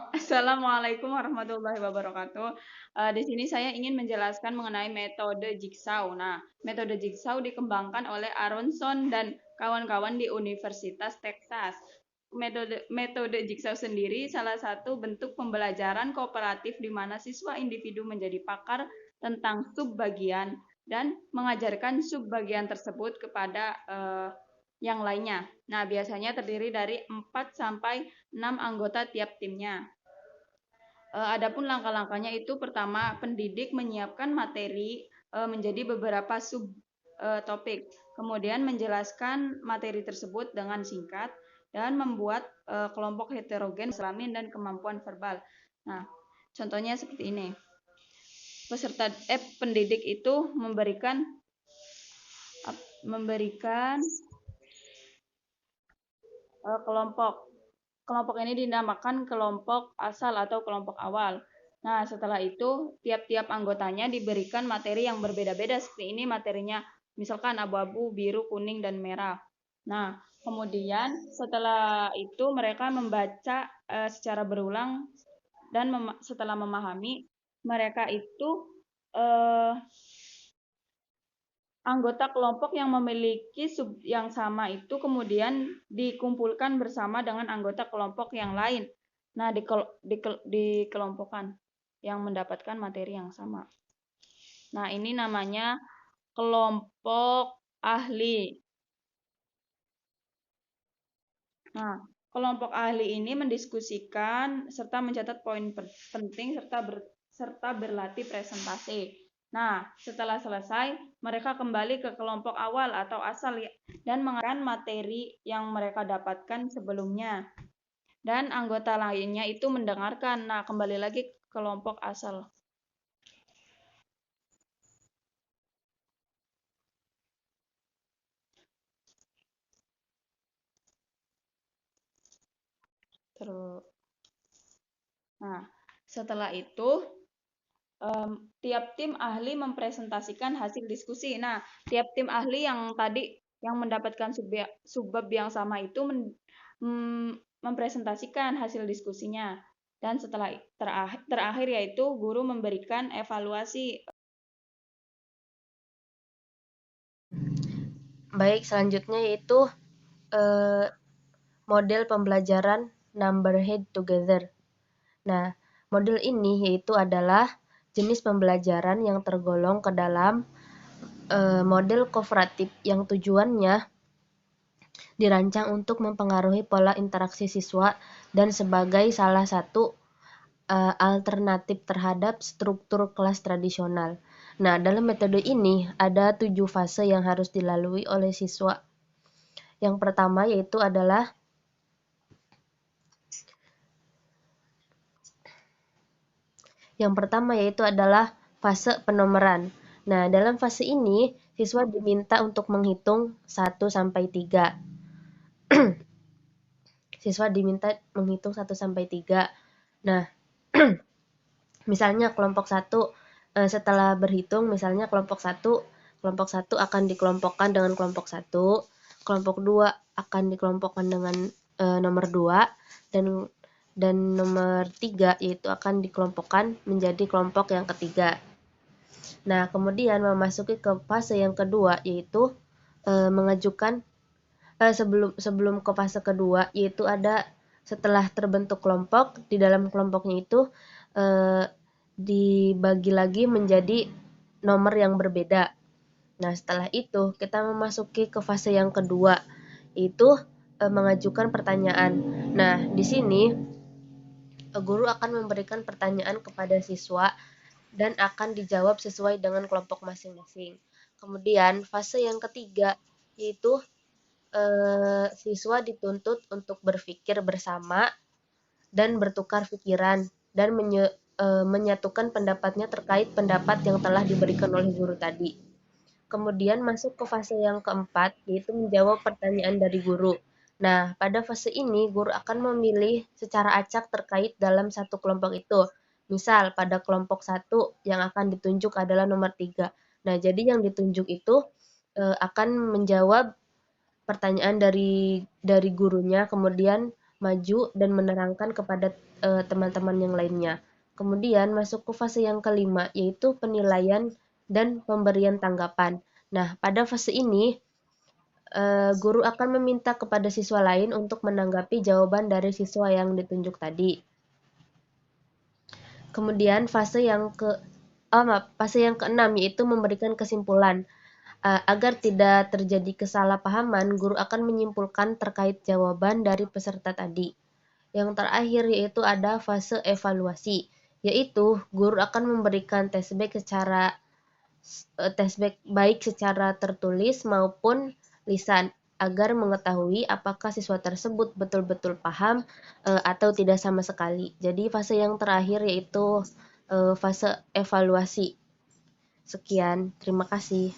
Assalamualaikum warahmatullahi wabarakatuh. Di sini saya ingin menjelaskan mengenai metode jigsaw. Nah, metode jigsaw dikembangkan oleh Aronson dan kawan-kawan di Universitas Texas. Metode jigsaw sendiri salah satu bentuk pembelajaran kooperatif di mana siswa individu menjadi pakar tentang subbagian dan mengajarkan subbagian tersebut kepada yang lainnya. Nah, biasanya terdiri dari 4 sampai 6 anggota tiap timnya. Adapun langkah-langkahnya itu pertama, pendidik menyiapkan materi menjadi beberapa sub topik. Kemudian menjelaskan materi tersebut dengan singkat dan membuat kelompok heterogen kelamin dan kemampuan verbal. Nah, contohnya seperti ini. Pendidik itu memberikan kelompok. Kelompok ini dinamakan kelompok asal atau kelompok awal. Nah, setelah itu tiap-tiap anggotanya diberikan materi yang berbeda-beda. Seperti ini materinya, misalkan abu-abu, biru, kuning, dan merah. Nah, kemudian setelah itu mereka membaca secara berulang dan setelah memahami, mereka itu eh, anggota kelompok yang memiliki sub yang sama itu kemudian dikumpulkan bersama dengan anggota kelompok yang lain. Nah, dikelompokkan yang mendapatkan materi yang sama. Nah, ini namanya kelompok ahli. Nah, kelompok ahli ini mendiskusikan serta mencatat poin penting serta berlatih presentasi. Nah, setelah selesai, mereka kembali ke kelompok awal atau asal dan mengajarkan materi yang mereka dapatkan sebelumnya. Dan anggota lainnya itu mendengarkan. Nah, kembali lagi ke kelompok asal. Terus, nah, setelah itu tiap tim ahli mempresentasikan hasil diskusi. Nah, tiap tim ahli yang tadi yang mendapatkan subbab yang sama itu mempresentasikan hasil diskusinya. Dan setelah terakhir yaitu guru memberikan evaluasi. Baik, selanjutnya yaitu model pembelajaran Number Head Together. Nah, model ini yaitu adalah jenis pembelajaran yang tergolong ke dalam model kooperatif yang tujuannya dirancang untuk mempengaruhi pola interaksi siswa dan sebagai salah satu alternatif terhadap struktur kelas tradisional. Nah, dalam metode ini ada 7 fase yang harus dilalui oleh siswa. Yang pertama yaitu adalah fase penomoran. Nah, dalam fase ini siswa diminta untuk menghitung 1 sampai 3. Siswa diminta menghitung 1 sampai 3. Nah, misalnya kelompok 1 setelah berhitung, misalnya kelompok 1 akan dikelompokkan dengan kelompok 1, kelompok 2 akan dikelompokkan dengan nomor 2, dan nomor 3 yaitu akan dikelompokkan menjadi kelompok yang ketiga. Nah, kemudian memasuki ke fase yang kedua yaitu mengajukan sebelum ke fase kedua yaitu ada setelah terbentuk kelompok, di dalam kelompoknya itu dibagi lagi menjadi nomor yang berbeda. Nah, setelah itu kita memasuki ke fase yang kedua, yaitu mengajukan pertanyaan. Nah, di sini guru akan memberikan pertanyaan kepada siswa dan akan dijawab sesuai dengan kelompok masing-masing. Kemudian fase yang ketiga yaitu siswa dituntut untuk berpikir bersama dan bertukar pikiran dan menyatukan pendapatnya terkait pendapat yang telah diberikan oleh guru tadi. Kemudian masuk ke fase yang keempat, yaitu menjawab pertanyaan dari guru. Nah, pada fase ini guru akan memilih secara acak terkait dalam satu kelompok itu. Misal, pada kelompok 1 yang akan ditunjuk adalah nomor 3. Nah, jadi yang ditunjuk itu akan menjawab pertanyaan dari gurunya, kemudian maju dan menerangkan kepada teman-teman yang lainnya. Kemudian masuk ke fase yang kelima, yaitu penilaian dan pemberian tanggapan. Nah, pada fase ini guru akan meminta kepada siswa lain untuk menanggapi jawaban dari siswa yang ditunjuk tadi. Kemudian fase yang keenam yaitu memberikan kesimpulan. Agar tidak terjadi kesalahpahaman, guru akan menyimpulkan terkait jawaban dari peserta tadi. Yang terakhir yaitu ada fase evaluasi, yaitu guru akan memberikan tes baik secara tertulis maupun lisan agar mengetahui apakah siswa tersebut betul-betul paham atau tidak sama sekali. Jadi fase yang terakhir yaitu fase evaluasi. Sekian, terima kasih.